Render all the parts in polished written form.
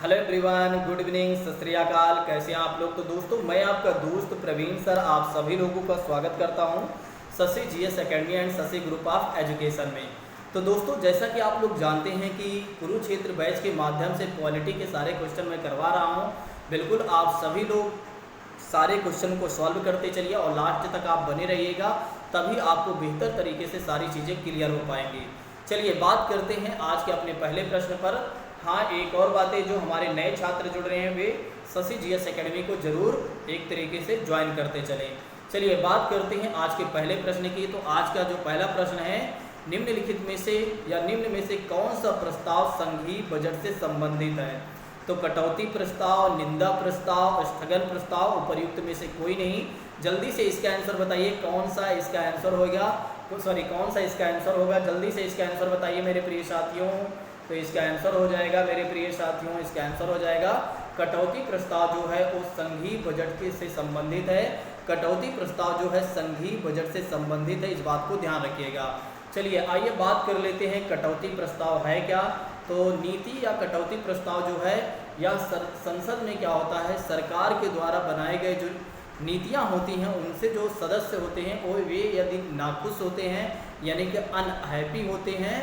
Hello everyone, good evening, सत श्री अकाल। कैसे हैं आप लोग। तो दोस्तों, मैं आपका दोस्त प्रवीण सर आप सभी लोगों का स्वागत करता हूं Shashi GS academy and Shashi group of education में। तो दोस्तों, जैसा कि आप लोग जानते हैं कि कुरुक्षेत्र बैच के माध्यम से पॉलिटी के सारे क्वेश्चन मैं करवा रहा हूँ। बिल्कुल आप सभी लोग सारे क्वेश्चन को सॉल्व करते चलिए और लास्ट तक आप बने रहिएगा, तभी आपको बेहतर तरीके से सारी चीज़ें क्लियर हो पाएंगी। चलिए बात करते हैं आज के अपने पहले प्रश्न पर। हाँ, एक और बातें, जो हमारे नए छात्र जुड़ रहे हैं वे शशि जीएस एकेडमी को जरूर एक तरीके से ज्वाइन करते चलें। चलिए बात करते हैं आज के पहले प्रश्न की। तो आज का जो पहला प्रश्न है, निम्नलिखित में से या निम्न में से कौन सा प्रस्ताव संघीय बजट से संबंधित है। तो कटौती प्रस्ताव, निंदा प्रस्ताव, स्थगन प्रस्ताव, उपर्युक्त में से कोई नहीं। जल्दी से इसका आंसर बताइए, कौन सा इसका आंसर होगा। कौन सा इसका आंसर होगा, जल्दी से इसका आंसर बताइए मेरे प्रिय साथियों। तो इसका आंसर हो जाएगा मेरे प्रिय साथियों, इसका आंसर हो जाएगा कटौती प्रस्ताव जो है वो संघीय बजट के से संबंधित है। कटौती प्रस्ताव जो है संघीय बजट से संबंधित है, इस बात को ध्यान रखिएगा। चलिए आइए बात कर लेते हैं कटौती प्रस्ताव है क्या। तो नीति या कटौती प्रस्ताव जो है या संसद में क्या होता है, सरकार के द्वारा बनाए गए जो नीतियाँ होती हैं उनसे जो सदस्य होते हैं वो वे यदि नाखुश होते हैं यानी कि अनहैप्पी होते हैं,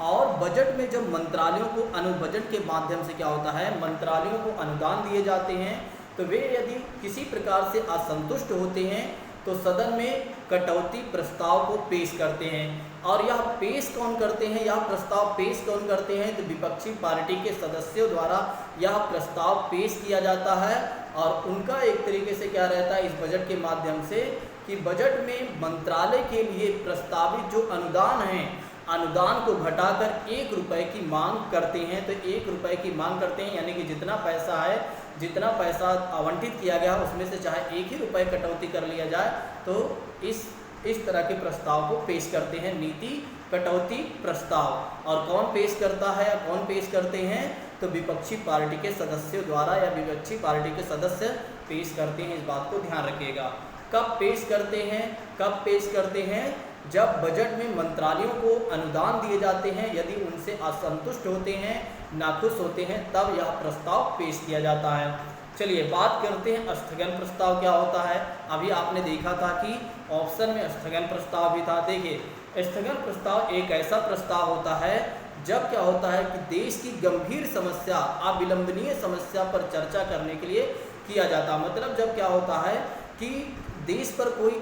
और बजट में जब मंत्रालयों को बजट के माध्यम से क्या होता है, मंत्रालयों को अनुदान दिए जाते हैं, तो वे यदि किसी प्रकार से असंतुष्ट होते हैं तो सदन में कटौती प्रस्ताव को पेश करते हैं। और यह पेश कौन करते हैं, यह प्रस्ताव पेश कौन करते हैं, तो विपक्षी पार्टी के सदस्यों द्वारा यह प्रस्ताव पेश किया जाता है। और उनका एक तरीके से क्या रहता है इस बजट के माध्यम से, कि बजट में मंत्रालय के लिए प्रस्तावित जो अनुदान है, अनुदान को घटाकर 1 रुपये की मांग करते हैं। तो 1 रुपये की मांग करते हैं, यानी कि जितना पैसा है, जितना पैसा आवंटित किया गया उसमें से चाहे 1 ही रुपये कटौती कर लिया जाए, तो इस तरह के प्रस्ताव को पेश करते हैं, नीति कटौती प्रस्ताव। और कौन पेश करता है या कौन पेश करते हैं, तो विपक्षी पार्टी के सदस्यों द्वारा या विपक्षी पार्टी के सदस्य पेश करते हैं, इस बात को ध्यान रखिएगा। कब पेश करते हैं, कब पेश करते हैं, जब बजट में मंत्रालयों को अनुदान दिए जाते हैं, यदि उनसे असंतुष्ट होते हैं, नाखुश होते हैं, तब यह प्रस्ताव पेश किया जाता है। चलिए बात करते हैं स्थगन प्रस्ताव क्या होता है। अभी आपने देखा था कि ऑप्शन में स्थगन प्रस्ताव भी था। देखिए, स्थगन प्रस्ताव एक ऐसा प्रस्ताव होता है जब क्या होता है कि देश की गंभीर समस्या, अविलंबनीय समस्या पर चर्चा करने के लिए किया जाता है। मतलब जब क्या होता है कि देश पर कोई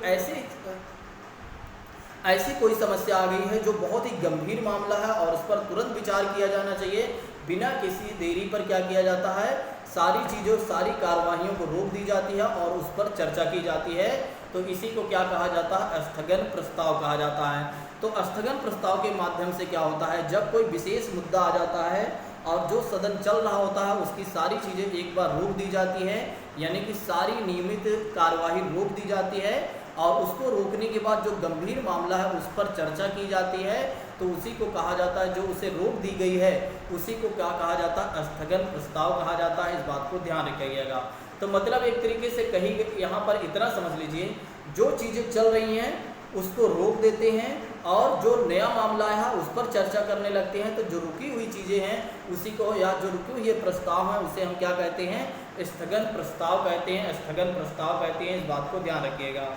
ऐसी कोई समस्या आ गई है जो बहुत ही गंभीर मामला है और उस पर तुरंत विचार किया जाना चाहिए, बिना किसी देरी पर क्या किया जाता है, सारी चीज़ों सारी कार्यवाहियों को रोक दी जाती है और उस पर चर्चा की जाती है। तो इसी को क्या कहा जाता है, स्थगन प्रस्ताव कहा जाता है। तो स्थगन प्रस्ताव के माध्यम से क्या होता है, जब कोई विशेष मुद्दा आ जाता है और जो सदन चल रहा होता है उसकी सारी चीज़ें एक बार रोक दी जाती है, यानी कि सारी नियमित कार्यवाही रोक दी जाती है, और उसको रोकने के बाद जो गंभीर मामला है उस पर चर्चा की जाती है, तो उसी को कहा जाता है, जो उसे रोक दी गई है उसी को क्या कहा जाता है, स्थगन प्रस्ताव कहा जाता है। इस बात को ध्यान रखिएगा। तो मतलब एक तरीके से कहीं यहाँ पर इतना समझ लीजिए, जो चीज़ें चल रही हैं उसको रोक देते हैं और जो नया मामला है उस पर चर्चा करने लगते हैं। तो जो रुकी हुई चीज़ें हैं उसी को, या जो रुकी हुई प्रस्ताव है उसे हम क्या कहते हैं, स्थगन प्रस्ताव कहते हैं, स्थगन प्रस्ताव कहते हैं। इस बात को ध्यान रखिएगा,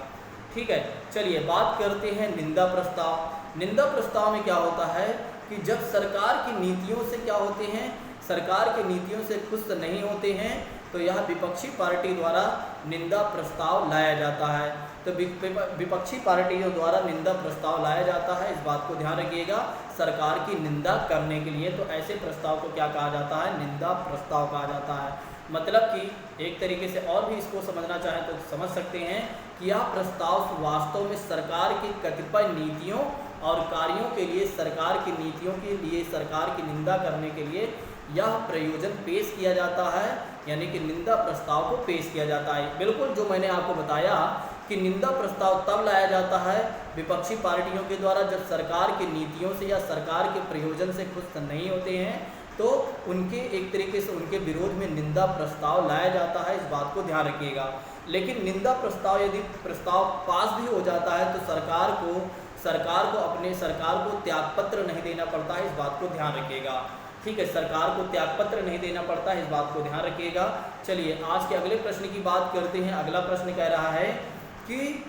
ठीक है। चलिए बात करते हैं निंदा प्रस्ताव। निंदा प्रस्ताव में क्या होता है कि जब सरकार की नीतियों से क्या होते हैं, सरकार की नीतियों से खुश नहीं होते हैं, तो यह विपक्षी पार्टी द्वारा निंदा प्रस्ताव लाया जाता है। तो विपक्षी पार्टियों द्वारा निंदा प्रस्ताव लाया जाता है, इस बात को ध्यान रखिएगा, सरकार की निंदा करने के लिए। तो ऐसे प्रस्ताव को क्या कहा जाता है, निंदा प्रस्ताव कहा जाता है। मतलब कि एक तरीके से और भी इसको समझना चाहें तो समझ सकते हैं कि यह प्रस्ताव वास्तव में सरकार की कतिपय नीतियों और कार्यों के लिए, सरकार की नीतियों के लिए, सरकार की निंदा करने के लिए यह प्रयोजन पेश किया जाता है, यानी कि निंदा प्रस्ताव को पेश किया जाता है। बिल्कुल जो मैंने आपको बताया कि निंदा प्रस्ताव तब लाया जाता है विपक्षी पार्टियों के द्वारा जब सरकार की नीतियों से या सरकार के प्रयोजन से खुश नहीं होते हैं, तो उनके एक तरीके से उनके विरोध में निंदा प्रस्ताव लाया जाता है, इस बात को ध्यान रखिएगा। लेकिन निंदा प्रस्ताव यदि प्रस्ताव पास भी हो जाता है तो सरकार को त्यागपत्र नहीं देना पड़ता है, इस बात को ध्यान रखिएगा। ठीक है, सरकार को त्यागपत्र नहीं देना पड़ता है, इस बात को ध्यान रखिएगा। चलिए आज के अगले प्रश्न की बात करते हैं। अगला प्रश्न कह रहा है कि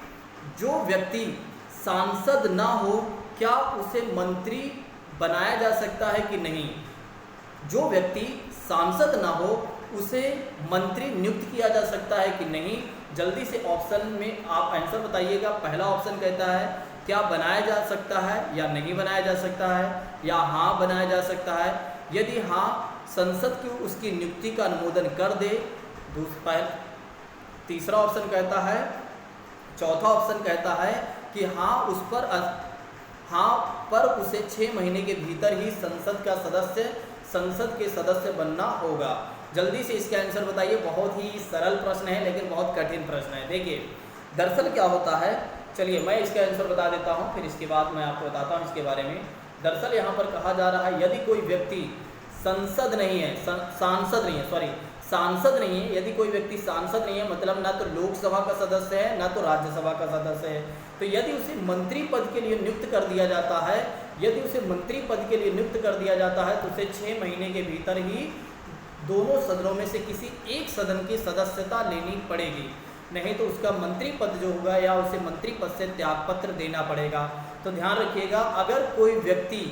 जो व्यक्ति सांसद ना हो क्या उसे मंत्री बनाया जा सकता है कि नहीं। जो व्यक्ति सांसद ना हो उसे मंत्री नियुक्त किया जा सकता है कि नहीं। जल्दी से ऑप्शन में आप आंसर बताइएगा। पहला ऑप्शन कहता है क्या बनाया जा सकता है या नहीं बनाया जा सकता है, या हाँ बनाया जा सकता है। यदि हाँ, संसद की उसकी नियुक्ति का अनुमोदन कर दे। तीसरा ऑप्शन कहता है, चौथा ऑप्शन कहता है कि हाँ उस पर पर उसे 6 महीने के भीतर ही संसद के सदस्य बनना होगा। जल्दी से इसका आंसर बताइए। बहुत ही सरल प्रश्न है लेकिन बहुत कठिन प्रश्न है। देखिए दरअसल क्या होता है, चलिए मैं इसका आंसर बता देता हूँ, फिर इसके बाद मैं आपको बताता हूँ इसके बारे में। दरअसल यहाँ पर कहा जा रहा है यदि कोई व्यक्ति सांसद नहीं है, यदि कोई व्यक्ति सांसद नहीं है मतलब ना तो लोकसभा का सदस्य है ना तो राज्यसभा का सदस्य है, तो यदि उसे मंत्री पद के लिए नियुक्त कर दिया जाता है, तो उसे 6 महीने के भीतर ही दोनों सदनों में से किसी एक सदन की सदस्यता लेनी पड़ेगी, नहीं तो उसका मंत्री पद जो होगा या उसे मंत्री पद से त्यागपत्र देना पड़ेगा। तो ध्यान रखिएगा, अगर कोई व्यक्ति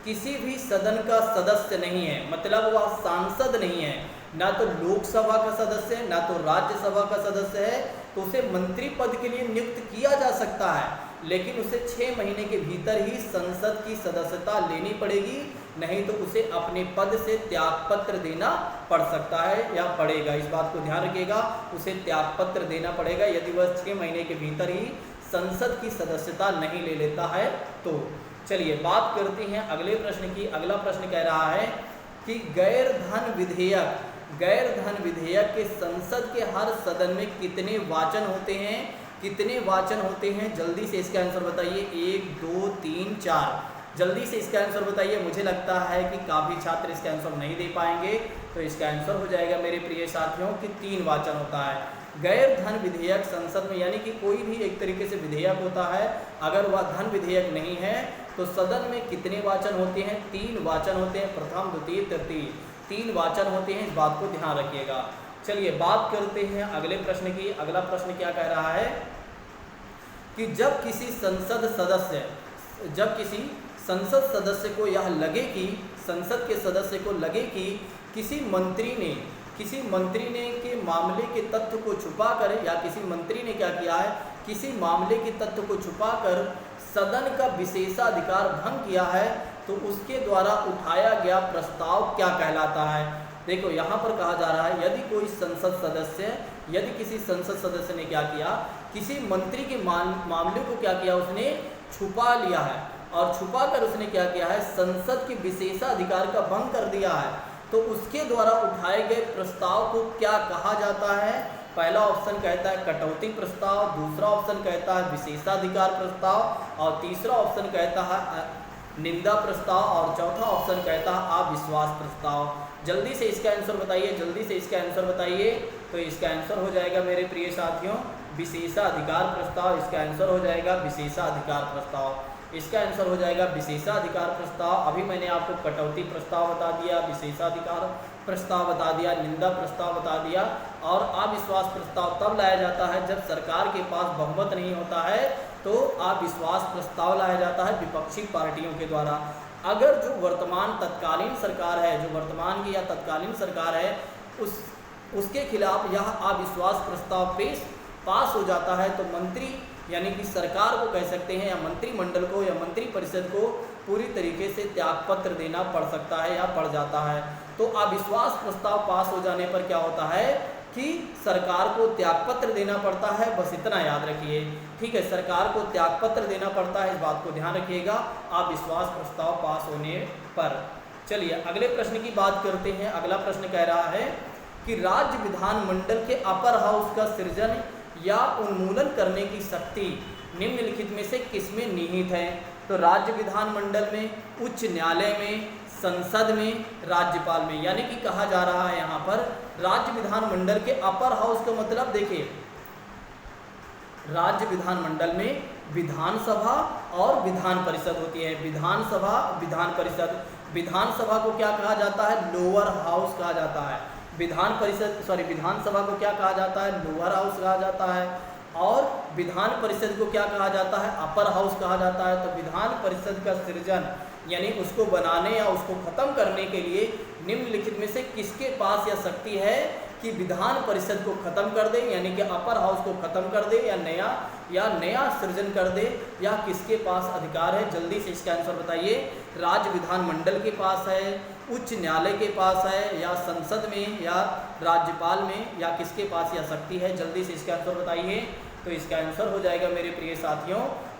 किसी भी सदन का सदस्य नहीं है, मतलब वह सांसद नहीं है, ना तो लोकसभा का सदस्य है ना तो राज्यसभा का सदस्य है, तो उसे मंत्री पद के लिए नियुक्त किया जा सकता है, लेकिन उसे 6 महीने के भीतर ही संसद की सदस्यता लेनी पड़ेगी, नहीं तो उसे अपने पद से त्यागपत्र देना पड़ सकता है या पड़ेगा। इस बात को ध्यान रखिएगा, उसे त्यागपत्र देना पड़ेगा यदि वह 6 महीने के भीतर ही संसद की सदस्यता नहीं ले लेता है। तो चलिए बात करते हैं अगले प्रश्न की। अगला प्रश्न कह रहा है कि गैर धन विधेयक के संसद के हर सदन में कितने वाचन होते हैं, जल्दी से इसका आंसर बताइए। 1 2 3 4, जल्दी से इसका आंसर बताइए। मुझे लगता है कि काफ़ी छात्र इसका आंसर नहीं दे पाएंगे, तो इसका आंसर हो जाएगा मेरे प्रिय साथियों कि 3 वाचन होता है। गैर धन विधेयक संसद में, यानी कि कोई भी एक तरीके से विधेयक होता है, अगर वह धन विधेयक नहीं है तो सदन में कितने वाचन होते हैं, 3 वाचन होते हैं, प्रथम द्वितीय तृतीय, 3 वाचन होते हैं। इस बात को ध्यान रखिएगा। चलिए बात करते हैं अगले प्रश्न की। अगला प्रश्न क्या कह रहा है कि जब किसी संसद सदस्य को यह लगे कि संसद के सदस्य को लगे कि किसी मंत्री ने के मामले के तथ्य को छुपाकर, या किसी मंत्री ने क्या किया है, किसी मामले के तथ्य को छुपाकर सदन का विशेषाधिकार भंग किया है, तो उसके द्वारा उठाया गया प्रस्ताव क्या कहलाता है। देखो यहाँ पर कहा जा रहा है यदि किसी संसद सदस्य ने क्या किया, किसी मंत्री के मामले को क्या किया, उसने छुपा लिया है, और छुपाकर उसने क्या किया है, संसद के विशेषाधिकार का भंग कर दिया है, तो उसके द्वारा उठाए गए प्रस्ताव को क्या कहा जाता है। पहला ऑप्शन कहता है कटौती प्रस्ताव, दूसरा ऑप्शन कहता है विशेषाधिकार प्रस्ताव, और तीसरा ऑप्शन कहता है निंदा प्रस्ताव, और चौथा ऑप्शन कहता है अविश्वास प्रस्ताव। जल्दी से इसका आंसर बताइए। तो इसका आंसर हो जाएगा मेरे प्रिय साथियों विशेषाधिकार प्रस्ताव। इसका आंसर हो जाएगा विशेषाधिकार प्रस्ताव। इसका आंसर हो जाएगा विशेषाधिकार प्रस्ताव। अभी मैंने आपको कटौती प्रस्ताव बता दिया, विशेषाधिकार प्रस्ताव बता दिया, निंदा प्रस्ताव बता दिया, और अविश्वास प्रस्ताव तब लाया जाता है जब सरकार के पास बहुमत नहीं होता है, तो अविश्वास प्रस्ताव लाया जाता है विपक्षी पार्टियों के द्वारा। अगर जो वर्तमान तत्कालीन सरकार है, जो वर्तमान की या तत्कालीन सरकार है, उसके खिलाफ यह अविश्वास प्रस्ताव पास हो जाता है, तो मंत्री यानी कि सरकार को कह सकते हैं, या मंत्रिमंडल को या मंत्रिपरिषद को पूरी तरीके से त्यागपत्र देना पड़ सकता है या पड़ जाता है। तो अविश्वास प्रस्ताव पास हो जाने पर क्या होता है कि सरकार को त्यागपत्र देना पड़ता है, बस इतना याद रखिए। ठीक है, सरकार को त्यागपत्र देना पड़ता है, इस बात को ध्यान रखिएगा अविश्वास प्रस्ताव पास होने पर। चलिए अगले प्रश्न की बात करते हैं। अगला प्रश्न कह रहा है कि राज्य विधानमंडल के अपर हाउस का सृजन या उन्मूलन करने की शक्ति निम्नलिखित में से किसमें निहित है। तो राज्य विधानमंडल में, उच्च न्यायालय में, संसद में, राज्यपाल में, यानी कि कहा जा रहा है यहाँ पर राज्य विधानमंडल के अपर हाउस का मतलब देखिए राज्य विधानमंडल में विधानसभा और विधान परिषद होती है। विधानसभा, विधान परिषद। विधानसभा को क्या कहा जाता है? लोअर हाउस कहा जाता है। विधानसभा को क्या कहा जाता है? लोअर हाउस कहा जाता है। और विधान परिषद को क्या कहा जाता है? अपर हाउस कहा जाता है। तो विधान परिषद का सृजन यानी उसको बनाने या उसको खत्म करने के लिए निम्नलिखित में से किसके पास यह शक्ति है कि विधान परिषद को खत्म कर दे, यानी कि अपर हाउस को खत्म कर दे या नया सृजन कर दे, या किसके पास अधिकार है? जल्दी से इसका आंसर बताइए। राज्य विधानमंडल के पास है, उच्च न्यायालय के पास है, या संसद में, या राज्यपाल में, या किसके पास यह शक्ति है? जल्दी से इसका आंसर बताइए। तो इसका आंसर हो जाएगा मेरे प्रिय साथियों,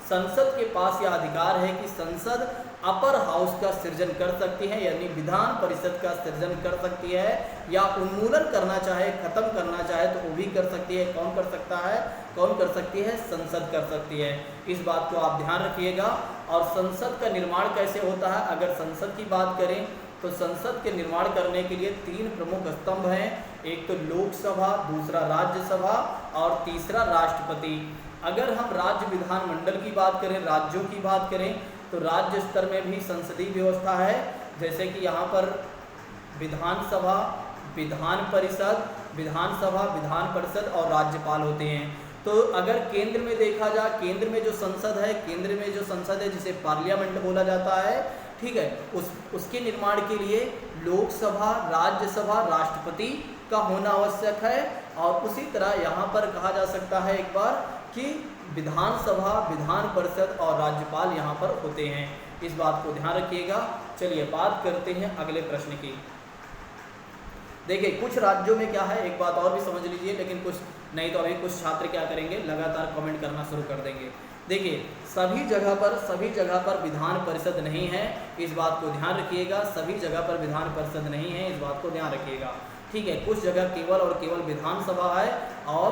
संसद के पास यह अधिकार है कि संसद अपर हाउस का सृजन कर सकती है, यानी विधान परिषद का सृजन कर सकती है, या उन्मूलन करना चाहे, खत्म करना चाहे तो वो भी कर सकती है। कौन कर सकता है? कौन कर सकती है? संसद कर सकती है। इस बात को आप ध्यान रखिएगा। और संसद का निर्माण कैसे होता है? अगर संसद की बात करें तो संसद के निर्माण करने के लिए 3 प्रमुख स्तंभ हैं। एक तो लोकसभा, दूसरा राज्यसभा और तीसरा राष्ट्रपति। अगर हम राज्य विधानमंडल की बात करें, राज्यों की बात करें, तो राज्य स्तर में भी संसदीय व्यवस्था है, जैसे कि यहाँ पर विधानसभा, विधान परिषद और राज्यपाल होते हैं। तो अगर केंद्र में देखा जाए, केंद्र में जो संसद है जिसे पार्लियामेंट बोला जाता है, ठीक है, उसके निर्माण के लिए लोकसभा, राज्यसभा, राष्ट्रपति का होना आवश्यक है। और उसी तरह यहाँ पर कहा जा सकता है एक बार कि विधानसभा, विधान परिषद और राज्यपाल यहाँ पर होते हैं। इस बात को ध्यान रखिएगा। चलिए बात करते हैं अगले प्रश्न की। देखिए कुछ राज्यों में क्या है, एक बात और भी समझ लीजिए, लेकिन कुछ नहीं तो अभी कुछ छात्र क्या करेंगे, लगातार कमेंट करना शुरू कर देंगे। देखिए सभी जगह पर विधान परिषद नहीं है, इस बात को ध्यान रखिएगा। सभी जगह पर विधान परिषद नहीं है, इस बात को ध्यान रखिएगा। ठीक है, कुछ जगह केवल और केवल विधानसभा है, और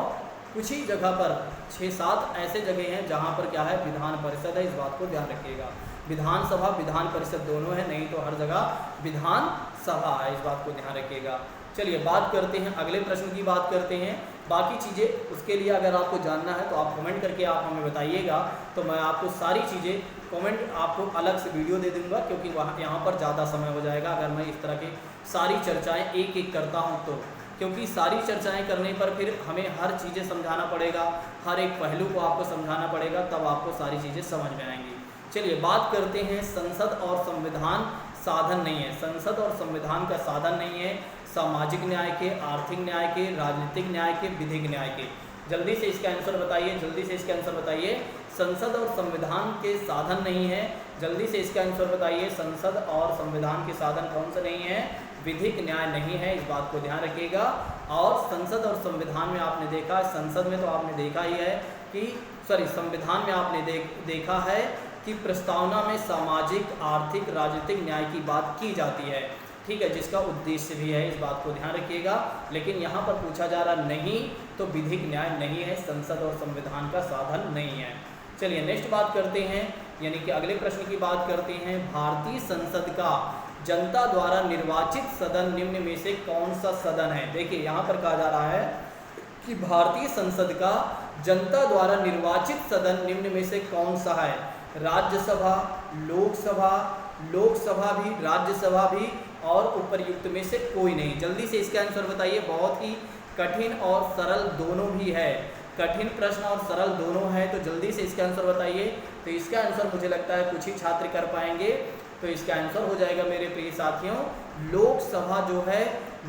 कुछ ही जगह पर 6-7 ऐसे जगह हैं जहां पर क्या है? विधान परिषद है, इस बात को ध्यान रखिएगा। विधानसभा, विधान परिषद दोनों है, नहीं तो हर जगह विधानसभा है, इस बात को ध्यान रखिएगा। चलिए बात करते हैं अगले प्रश्न की, बात करते हैं। बाकी चीज़ें उसके लिए अगर आपको जानना है तो आप कमेंट करके आप हमें बताइएगा, तो मैं आपको सारी चीज़ें कमेंट आपको अलग से वीडियो दे दूंगा, क्योंकि वहाँ यहाँ पर ज़्यादा समय हो जाएगा अगर मैं इस तरह की सारी चर्चाएँ एक एक करता हूँ तो, क्योंकि सारी चर्चाएं करने पर फिर हमें हर चीज़ें समझाना पड़ेगा, हर एक पहलू को आपको समझाना पड़ेगा, तब आपको सारी चीज़ें समझ में आएंगी। चलिए बात करते हैं, संसद और संविधान साधन नहीं है। संसद और संविधान का साधन नहीं है सामाजिक न्याय के, आर्थिक न्याय के, राजनीतिक न्याय के, विधिक न्याय के। जल्दी से इसका आंसर बताइए, जल्दी से इसका आंसर बताइए। संसद और संविधान के साधन नहीं है, जल्दी से इसका आंसर बताइए। संसद और संविधान के साधन कौन से नहीं है? विधिक न्याय नहीं है, इस बात को ध्यान रखिएगा। और संसद और संविधान में आपने देखा, संसद में तो आपने देखा ही है कि संविधान में आपने देखा है कि प्रस्तावना में सामाजिक, आर्थिक, राजनीतिक न्याय की बात की जाती है, ठीक है, जिसका उद्देश्य भी है, इस बात को ध्यान रखिएगा। लेकिन यहाँ पर पूछा जा रहा नहीं तो विधिक न्याय नहीं है, संसद और संविधान का साधन नहीं है। चलिए नेक्स्ट बात करते हैं, यानी कि अगले प्रश्न की बात करते हैं। भारतीय संसद का जनता द्वारा निर्वाचित सदन निम्न में से कौन सा सदन है? देखिए यहाँ पर कहा जा रहा है कि भारतीय संसद का जनता द्वारा निर्वाचित सदन निम्न में से कौन सा है? राज्यसभा, लोकसभा भी, राज्यसभा भी, और उपर्युक्त में से कोई नहीं। जल्दी से इसका आंसर बताइए। बहुत ही कठिन और सरल दोनों भी है, कठिन प्रश्न और सरल दोनों है, तो जल्दी से इसका आंसर बताइए। तो इसका आंसर मुझे लगता है कुछ ही छात्र कर पाएंगे, तो इसका आंसर हो जाएगा मेरे प्रिय साथियों, लोकसभा जो है,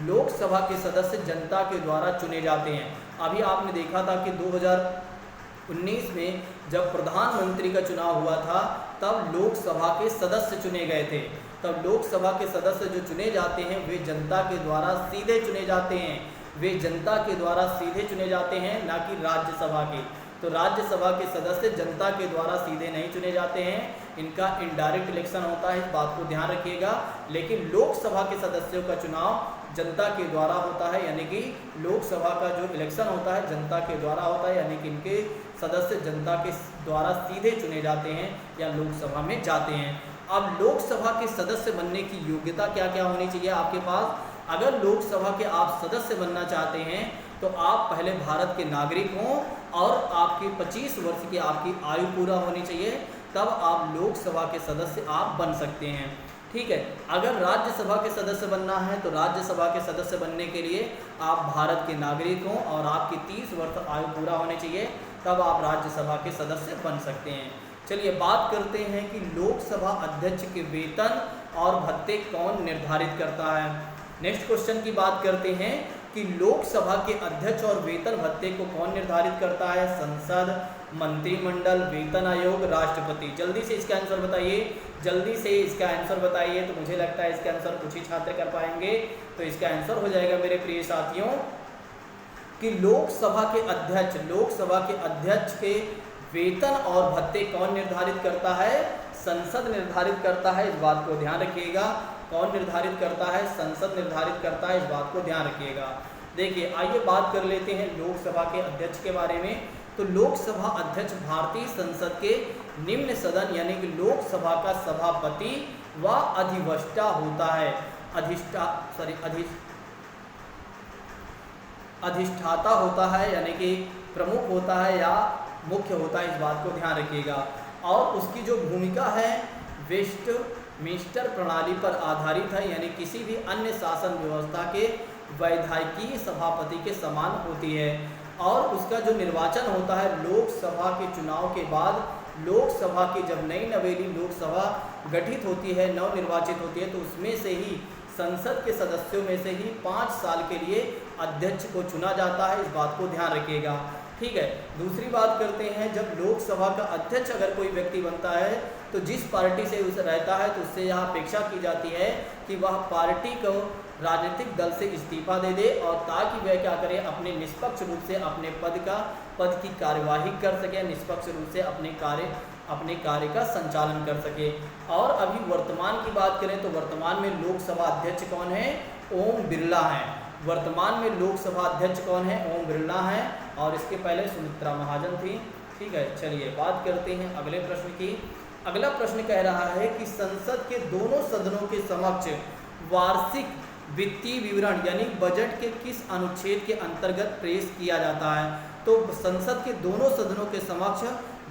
लोकसभा के सदस्य जनता के द्वारा चुने जाते हैं। अभी आपने देखा था कि 2019 में जब प्रधानमंत्री का चुनाव हुआ था तब लोकसभा के सदस्य चुने गए थे। तब लोकसभा के सदस्य जो चुने जाते हैं वे जनता के द्वारा सीधे चुने जाते हैं, वे जनता के द्वारा सीधे चुने जाते हैं, ना कि राज्यसभा के। तो राज्यसभा के सदस्य जनता के द्वारा सीधे नहीं चुने जाते हैं, इनका इनडायरेक्ट इलेक्शन होता है, इस बात को ध्यान रखिएगा। लेकिन लोकसभा के सदस्यों का चुनाव जनता के द्वारा होता है, यानी कि लोकसभा का जो इलेक्शन होता है जनता के द्वारा होता है, यानी कि इनके सदस्य जनता के द्वारा सीधे चुने जाते हैं या लोकसभा में जाते हैं। अब लोकसभा के सदस्य बनने की योग्यता क्या क्या होनी चाहिए आपके पास? अगर लोकसभा के आप सदस्य बनना चाहते हैं तो आप पहले भारत के नागरिक हों और आपकी 25 वर्ष की आपकी आयु पूरा होनी चाहिए, तब आप लोकसभा के सदस्य आप बन सकते हैं। ठीक है, अगर राज्यसभा के सदस्य बनना है तो राज्यसभा के सदस्य बनने के लिए आप भारत के नागरिक हों और आपकी 30 वर्ष आयु पूरा होने चाहिए, तब आप राज्यसभा के सदस्य बन सकते हैं। चलिए बात करते हैं कि लोकसभा अध्यक्ष के वेतन और भत्ते कौन निर्धारित करता है। नेक्स्ट क्वेश्चन की बात करते हैं कि लोकसभा के अध्यक्ष और वेतन भत्ते को कौन निर्धारित करता है। संसद, मंत्रिमंडल, वेतन आयोग, राष्ट्रपति। जल्दी से इसका आंसर बताइए, जल्दी से इसका आंसर बताइए। तो मुझे लगता है इसका आंसर कुछ ही छात्र कर पाएंगे। तो इसका आंसर हो जाएगा मेरे प्रिय साथियों कि लोकसभा के अध्यक्ष के वेतन और भत्ते कौन निर्धारित करता है। संसद निर्धारित करता है, इस बात को ध्यान रखिएगा। कौन निर्धारित करता है? संसद निर्धारित करता है, इस बात को ध्यान रखिएगा। देखिए आइए बात कर लेते हैं लोकसभा के अध्यक्ष के बारे में। तो लोकसभा अध्यक्ष भारतीय संसद के निम्न सदन यानी कि लोकसभा का सभापति व अधिवक्ता होता है। अधिष्ठाता होता है यानी कि प्रमुख होता है या मुख्य होता है, इस बात को ध्यान रखिएगा। और उसकी जो भूमिका है वेस्टमिंस्टर प्रणाली पर आधारित है, यानी किसी भी अन्य शासन व्यवस्था के वैधायकीय सभापति के समान होती है। और उसका जो निर्वाचन होता है लोकसभा के चुनाव के बाद, लोकसभा की जब नई नवेली लोकसभा गठित होती है, नवनिर्वाचित होती है, तो उसमें से ही संसद के सदस्यों में से ही 5 साल के लिए अध्यक्ष को चुना जाता है, इस बात को ध्यान रखिएगा। ठीक है, दूसरी बात करते हैं, जब लोकसभा का अध्यक्ष अगर कोई व्यक्ति बनता है तो जिस पार्टी से उसे रहता है तो उससे यह अपेक्षा की जाती है कि वह पार्टी को राजनीतिक दल से इस्तीफा दे दे, और ताकि वह क्या करे, अपने निष्पक्ष रूप से अपने पद की कार्यवाही कर सके, निष्पक्ष रूप से अपने कार्य का संचालन कर सके। और अभी वर्तमान की बात करें तो वर्तमान में लोकसभा अध्यक्ष कौन है? ओम बिरला हैं। वर्तमान में लोकसभा अध्यक्ष कौन है? ओम बिरला हैं। और इसके पहले सुमित्रा महाजन थी। ठीक है, चलिए बात करते हैं अगले प्रश्न की। अगला प्रश्न कह रहा है कि संसद के दोनों सदनों के समक्ष वार्षिक वित्तीय विवरण यानी बजट के किस अनुच्छेद के अंतर्गत पेश किया जाता है। तो संसद के दोनों सदनों के समक्ष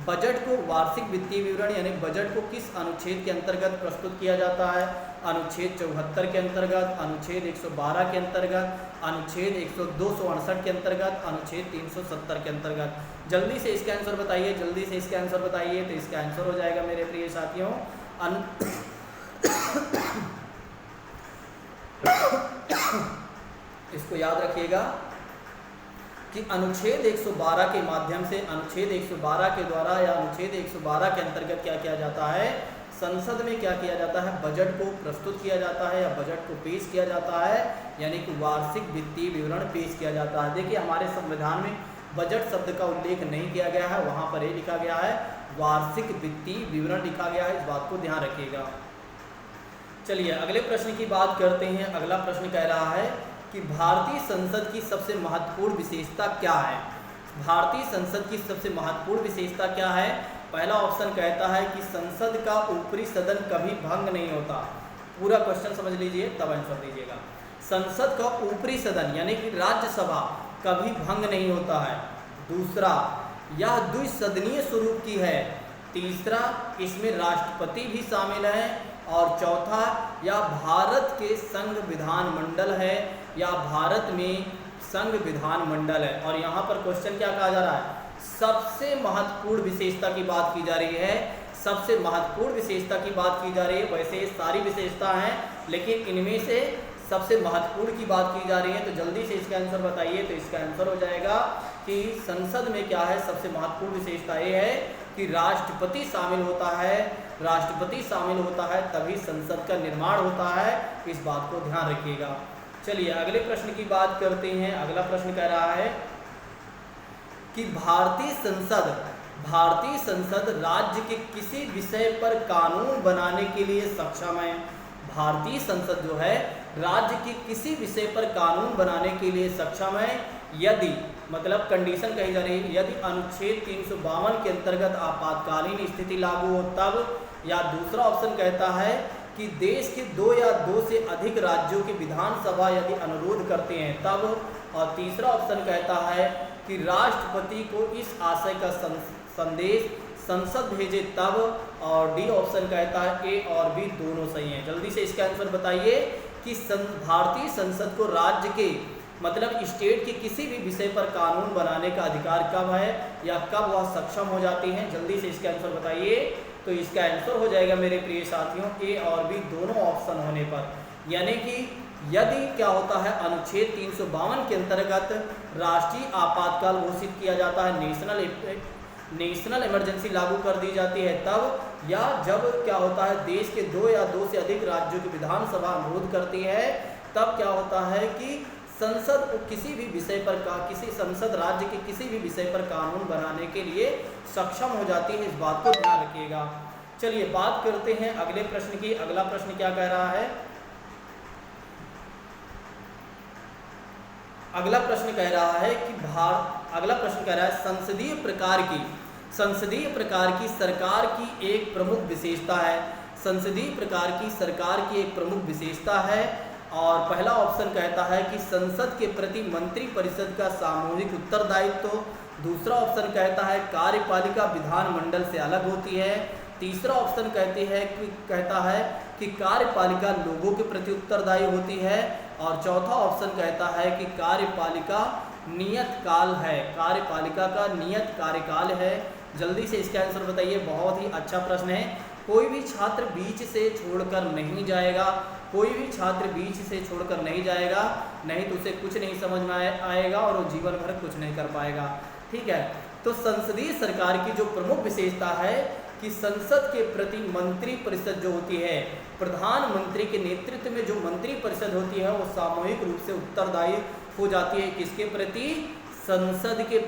बजट को, वार्षिक वित्तीय विवरण यानी बजट को किस अनुच्छेद के अंतर्गत प्रस्तुत किया जाता है। अनुच्छेद 74 के अंतर्गत, अनुच्छेद 112 के अंतर्गत, अनुच्छेद 268 के अंतर्गत, अनुच्छेद 370 के अंतर्गत। जल्दी से इसका आंसर बताइए, जल्दी से इसका आंसर बताइए। तो इसका आंसर हो जाएगा मेरे प्रिय साथियों इसको याद रखिएगा कि अनुच्छेद 112 के माध्यम से, अनुच्छेद 112 के द्वारा या अनुच्छेद 112 के अंतर्गत क्या किया जाता है, संसद में क्या किया जाता है, बजट को प्रस्तुत किया जाता है या बजट को पेश किया जाता है, यानी कि वार्षिक वित्तीय विवरण पेश किया जाता है। देखिए हमारे संविधान में बजट शब्द का उल्लेख नहीं किया गया है, वहाँ पर ये लिखा गया है वार्षिक वित्तीय विवरण लिखा गया है, इस बात को ध्यान रखिएगा। चलिए अगले प्रश्न की बात करते हैं। अगला प्रश्न कह रहा है कि भारतीय संसद की सबसे महत्वपूर्ण विशेषता क्या है। भारतीय संसद की सबसे महत्वपूर्ण विशेषता क्या है? पहला ऑप्शन कहता है कि संसद का ऊपरी सदन कभी भंग नहीं होता। पूरा क्वेश्चन समझ लीजिए तब आंसर दीजिएगा। संसद का ऊपरी सदन यानी कि राज्यसभा कभी भंग नहीं होता है। दूसरा, यह द्विसदनीय स्वरूप की है। तीसरा, इसमें राष्ट्रपति भी शामिल है। और चौथा, यह भारत के संघ विधान मंडल है या भारत में संघ विधान मंडल है। और यहाँ पर क्वेश्चन क्या कहा जा रहा है, सबसे महत्वपूर्ण विशेषता की बात की जा रही है। सबसे महत्वपूर्ण विशेषता की बात की जा रही है। वैसे सारी विशेषता हैं लेकिन इनमें से सबसे महत्वपूर्ण की बात की जा रही है। तो जल्दी से इसका आंसर बताइए। तो इसका आंसर हो जाएगा कि संसद में क्या है, सबसे महत्वपूर्ण विशेषता ये है कि राष्ट्रपति शामिल होता है। राष्ट्रपति शामिल होता है तभी संसद का निर्माण होता है, इस बात को ध्यान रखिएगा। चलिए अगले प्रश्न की बात करते हैं। अगला प्रश्न कह रहा है कि भारतीय संसद राज्य के किसी विषय पर कानून बनाने के लिए सक्षम है। भारतीय संसद जो है राज्य के किसी विषय पर कानून बनाने के लिए सक्षम है यदि, मतलब कंडीशन कही जा रही है, यदि अनुच्छेद 352 के अंतर्गत आपातकालीन स्थिति लागू हो तब, या दूसरा ऑप्शन कहता है कि देश के 2 या 2 से अधिक राज्यों की विधानसभा यदि अनुरोध करते हैं तब, और तीसरा ऑप्शन कहता है कि राष्ट्रपति को इस आशय का संदेश संसद भेजे तब, और डी ऑप्शन कहता है ए और बी दोनों सही हैं। जल्दी से इसका आंसर बताइए कि भारतीय संसद को राज्य के मतलब स्टेट के किसी भी विषय पर कानून बनाने का अधिकार कब है या कब वह सक्षम हो जाती हैं। जल्दी से इसका आंसर बताइए। तो इसका आंसर हो जाएगा मेरे प्रिय साथियों ए और बी दोनों ऑप्शन होने पर, यानी कि यदि क्या होता है अनुच्छेद 352 के अंतर्गत राष्ट्रीय आपातकाल घोषित किया जाता है, नेशनल इमरजेंसी लागू कर दी जाती है तब, या जब क्या होता है देश के 2 या 2 से अधिक राज्यों की विधानसभा अनुरोध करती है तब क्या होता है कि संसद किसी भी विषय पर किसी संसद राज्य के किसी भी विषय पर कानून बनाने के लिए सक्षम हो जाती है। इस बात को ध्यान रखिएगा। चलिए बात करते हैं अगले प्रश्न की। अगला प्रश्न क्या कह रहा है? अगला प्रश्न कह रहा है संसदीय प्रकार की सरकार की एक प्रमुख विशेषता है। संसदीय प्रकार की सरकार की एक प्रमुख विशेषता है, और पहला ऑप्शन कहता है कि संसद के प्रति मंत्रिपरिषद का सामूहिक उत्तरदायित्व। दूसरा ऑप्शन कहता है कार्यपालिका विधानमंडल से अलग होती है। तीसरा ऑप्शन कहता है कि कार्यपालिका लोगों के प्रति उत्तरदायी होती है, और चौथा ऑप्शन कहता है कि कार्यपालिका नियत काल है, कार्यपालिका का नियत कार्यकाल है। जल्दी से इसका आंसर बताइए। बहुत ही अच्छा प्रश्न है। कोई भी छात्र बीच से छोड़कर नहीं जाएगा, कोई भी छात्र बीच से छोड़कर नहीं जाएगा, नहीं तो उसे कुछ नहीं समझ में आएगा और वो जीवन भर कुछ नहीं कर पाएगा। ठीक है, तो संसदीय सरकार की जो प्रमुख विशेषता है कि संसद के प्रति मंत्रिपरिषद जो होती है, प्रधानमंत्री के नेतृत्व में जो मंत्रिपरिषद होती है वो सामूहिक रूप से उत्तरदायी हो जाती है। किसके प्रति? संसद के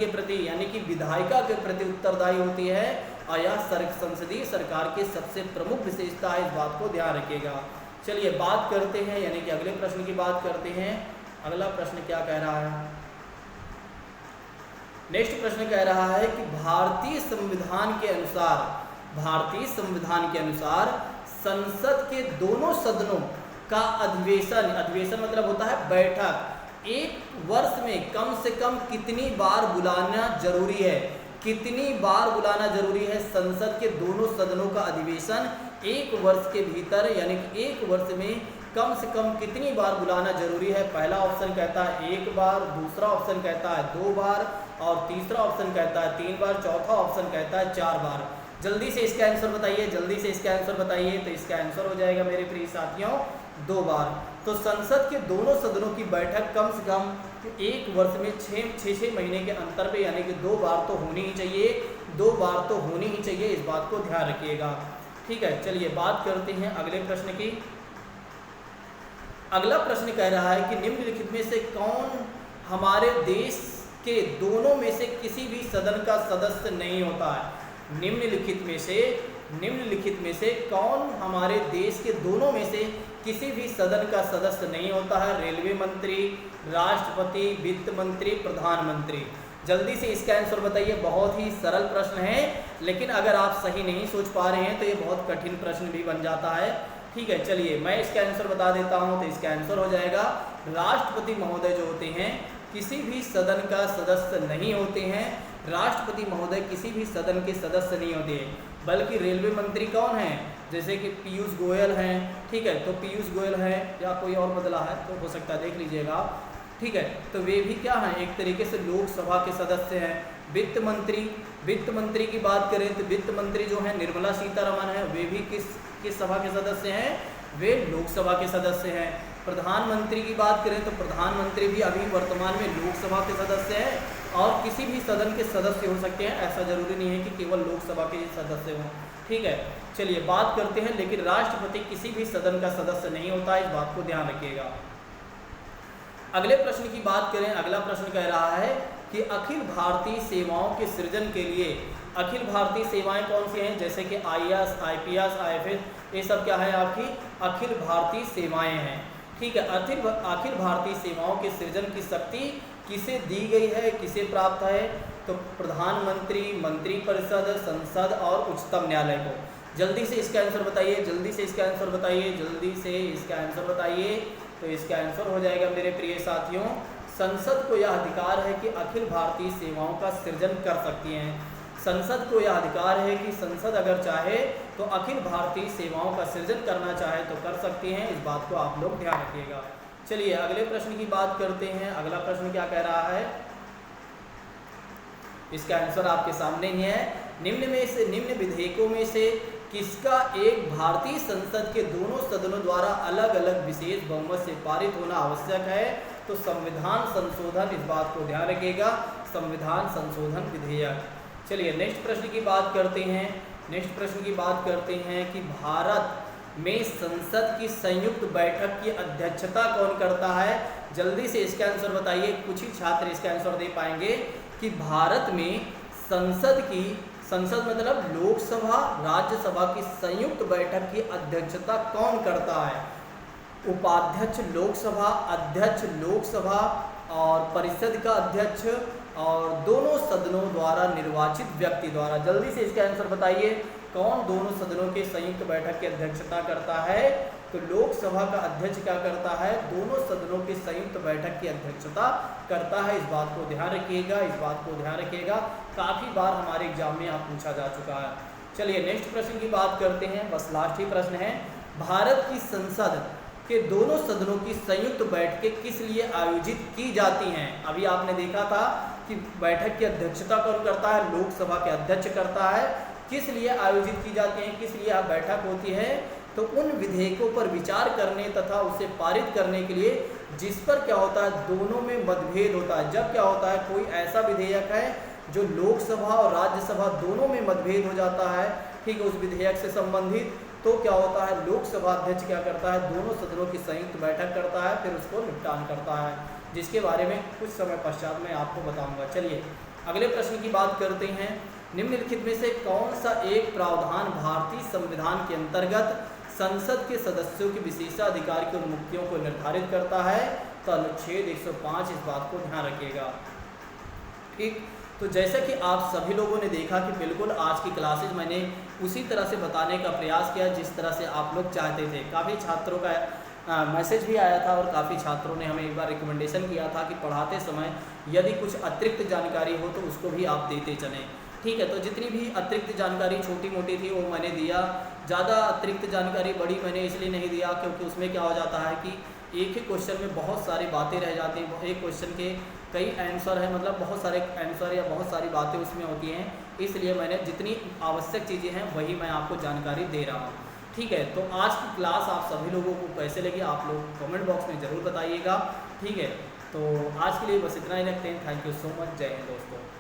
प्रति यानी कि विधायिका के प्रति उत्तरदायी होती है, और यह संसदीय सरकार की सबसे प्रमुख विशेषता है। इस बात को ध्यान रखिएगा। चलिए बात करते हैं, यानी कि अगले प्रश्न की बात करते हैं। अगला प्रश्न क्या कह रहा है? नेक्स्ट प्रश्न कह रहा है कि भारतीय संविधान के अनुसार संसद के दोनों सदनों का अधिवेशन मतलब होता है बैठक, एक वर्ष में कम से कम कितनी बार बुलाना जरूरी है? कितनी बार बुलाना जरूरी है? संसद के दोनों सदनों का अधिवेशन एक वर्ष के भीतर यानी कि एक वर्ष में कम से कम कितनी बार बुलाना जरूरी है? पहला ऑप्शन कहता है 1 बार, दूसरा ऑप्शन कहता है 2 बार, और तीसरा ऑप्शन कहता है 3 बार, चौथा ऑप्शन कहता है 4 बार। जल्दी से इसका आंसर बताइए, जल्दी से इसका आंसर बताइए। तो इसका आंसर हो जाएगा मेरे प्रिय साथियों 2 बार। तो संसद के दोनों सदनों की बैठक कम से कम एक वर्ष में 6 महीने के अंतर पे यानी कि 2 बार तो होनी ही चाहिए, 2 बार तो होनी ही चाहिए। इस बात को ध्यान रखिएगा। ठीक है, चलिए बात करते हैं अगले प्रश्न की। अगला प्रश्न कह रहा है कि निम्नलिखित में से कौन हमारे देश के दोनों में से किसी भी सदन का सदस्य नहीं होता है? निम्नलिखित में से कौन हमारे देश के दोनों में से किसी भी सदन का सदस्य नहीं होता है? रेलवे मंत्री, राष्ट्रपति, वित्त मंत्री, प्रधानमंत्री। जल्दी से इसका आंसर बताइए। बहुत ही सरल प्रश्न है, लेकिन अगर आप सही नहीं सोच पा रहे हैं तो ये बहुत कठिन प्रश्न भी बन जाता है। ठीक है, चलिए मैं इसका आंसर बता देता हूँ। तो इसका आंसर हो जाएगा राष्ट्रपति महोदय जो होते हैं किसी भी सदन का सदस्य नहीं होते हैं। राष्ट्रपति महोदय किसी भी सदन के सदस्य नहीं होते, बल्कि रेलवे मंत्री कौन है? जैसे कि पीयूष गोयल हैं। ठीक है, तो पीयूष गोयल हैं या कोई और बदला है तो हो सकता है, देख लीजिएगा। ठीक है, तो वे भी क्या हैं? एक तरीके से लोकसभा के सदस्य हैं। वित्त मंत्री की बात करें तो वित्त मंत्री जो है निर्मला सीतारमण है, वे भी किस सभा के सदस्य हैं? वे लोकसभा के सदस्य हैं। प्रधानमंत्री की बात करें तो प्रधानमंत्री भी अभी वर्तमान में लोकसभा के सदस्य हैं, और किसी भी सदन के सदस्य हो सकते हैं, ऐसा जरूरी नहीं है कि केवल लोकसभा के सदस्य हों। ठीक है, चलिए बात करते हैं। लेकिन राष्ट्रपति किसी भी सदन का सदस्य नहीं होता, इस बात को ध्यान रखिएगा। अगले प्रश्न की बात करें। अगला प्रश्न कह रहा है कि अखिल भारतीय सेवाओं के सृजन के लिए अखिल भारतीय सेवाएं कौन सी हैं? जैसे कि IAS, IPS, IFS, ये सब क्या है? आपकी अखिल भारतीय सेवाएं हैं। ठीक है, अखिल भारतीय सेवाओं के सृजन की शक्ति किसे दी गई है, किसे प्राप्त है? तो प्रधानमंत्री, मंत्रिपरिषद, संसद और उच्चतम न्यायालय को। जल्दी से इसका आंसर बताइए, जल्दी से इसका आंसर बताइए, जल्दी से इसका आंसर बताइए। तो इसका आंसर हो जाएगा मेरे प्रिय साथियों, संसद को यह अधिकार है कि अखिल भारतीय सेवाओं का सृजन कर सकती हैं। संसद को यह अधिकार है कि संसद अगर चाहे तो अखिल भारतीय सेवाओं का सृजन करना चाहे तो कर सकती हैं। इस बात को आप लोग ध्यान रखिएगा। चलिए अगले प्रश्न की बात करते हैं। अगला प्रश्न क्या कह रहा है, इसका आंसर आपके सामने ही है। निम्न विधेयकों में से किसका एक भारतीय संसद के दोनों सदनों द्वारा अलग अलग विशेष बहुमत से पारित होना आवश्यक है? तो संविधान संशोधन, इस बात को ध्यान रखिएगा, संविधान संशोधन विधेयक। चलिए नेक्स्ट प्रश्न की बात करते हैं। नेक्स्ट प्रश्न की बात करते हैं कि भारत में संसद की संयुक्त बैठक की अध्यक्षता कौन करता है? जल्दी से इसका आंसर बताइए, कुछ ही छात्र इसका आंसर दे पाएंगे कि भारत में संसद मतलब लोकसभा राज्यसभा की संयुक्त बैठक की अध्यक्षता कौन करता है? उपाध्यक्ष लोकसभा, अध्यक्ष लोकसभा और परिषद का अध्यक्ष और दोनों सदनों द्वारा निर्वाचित व्यक्ति द्वारा। जल्दी से इसका आंसर बताइए, कौन दोनों सदनों के संयुक्त बैठक की अध्यक्षता करता है? तो लोकसभा का अध्यक्ष क्या करता है? दोनों सदनों की संयुक्त बैठक की अध्यक्षता करता है। इस बात को ध्यान रखिएगा, इस बात को ध्यान रखिएगा, काफ़ी बार हमारे एग्जाम में आप पूछा जा चुका है। चलिए नेक्स्ट प्रश्न की बात करते हैं, बस लास्ट ही प्रश्न है। भारत की संसद के दोनों सदनों की संयुक्त बैठकें किस लिए आयोजित की जाती हैं? अभी आपने देखा था कि बैठक की अध्यक्षता कौन करता है? लोकसभा के अध्यक्ष करता है। किस लिए आयोजित की जाती हैं, किस लिए बैठक होती है? तो उन विधेयकों पर विचार करने तथा उसे पारित करने के लिए जिस पर क्या होता है, दोनों में मतभेद होता है। जब क्या होता है, कोई ऐसा विधेयक है जो लोकसभा और राज्यसभा दोनों में मतभेद हो जाता है, ठीक है, उस विधेयक से संबंधित, तो क्या होता है, लोकसभा अध्यक्ष क्या करता है, दोनों सदनों की संयुक्त बैठक करता है, फिर उसको निपटान करता है, जिसके बारे में कुछ समय पश्चात मैं आपको बताऊंगा। चलिए अगले प्रश्न की बात करते हैं। निम्नलिखित में से कौन सा एक प्रावधान भारतीय संविधान के अंतर्गत संसद के सदस्यों के विशेषाधिकार की उन्मुक्तियों को निर्धारित करता है? तो अनुच्छेद 105, इस बात को ध्यान रखिएगा। ठीक, तो जैसा कि आप सभी लोगों ने देखा कि बिल्कुल आज की क्लासेज मैंने उसी तरह से बताने का प्रयास किया जिस तरह से आप लोग चाहते थे। काफ़ी छात्रों का मैसेज भी आया था और काफ़ी छात्रों ने हमें एक बार रिकमेंडेशन किया था कि पढ़ाते समय यदि कुछ अतिरिक्त जानकारी हो तो उसको भी आप देते चलें। ठीक है, तो जितनी भी अतिरिक्त जानकारी छोटी मोटी थी वो मैंने दिया। ज़्यादा अतिरिक्त जानकारी बड़ी मैंने इसलिए नहीं दिया क्योंकि उसमें क्या हो जाता है कि एक ही क्वेश्चन में बहुत सारी बातें रह जाती हैं। एक क्वेश्चन के कई आंसर है, मतलब बहुत सारे आंसर या बहुत सारी बातें उसमें होती हैं, इसलिए मैंने जितनी आवश्यक चीज़ें हैं वही मैं आपको जानकारी दे रहा हूँ। ठीक है, तो आज की क्लास आप सभी लोगों को कैसे लगी आप लोग कमेंट बॉक्स में ज़रूर बताइएगा। ठीक है, तो आज के लिए बस इतना ही रखते हैं। Thank you so much. जय हिंद दोस्तों।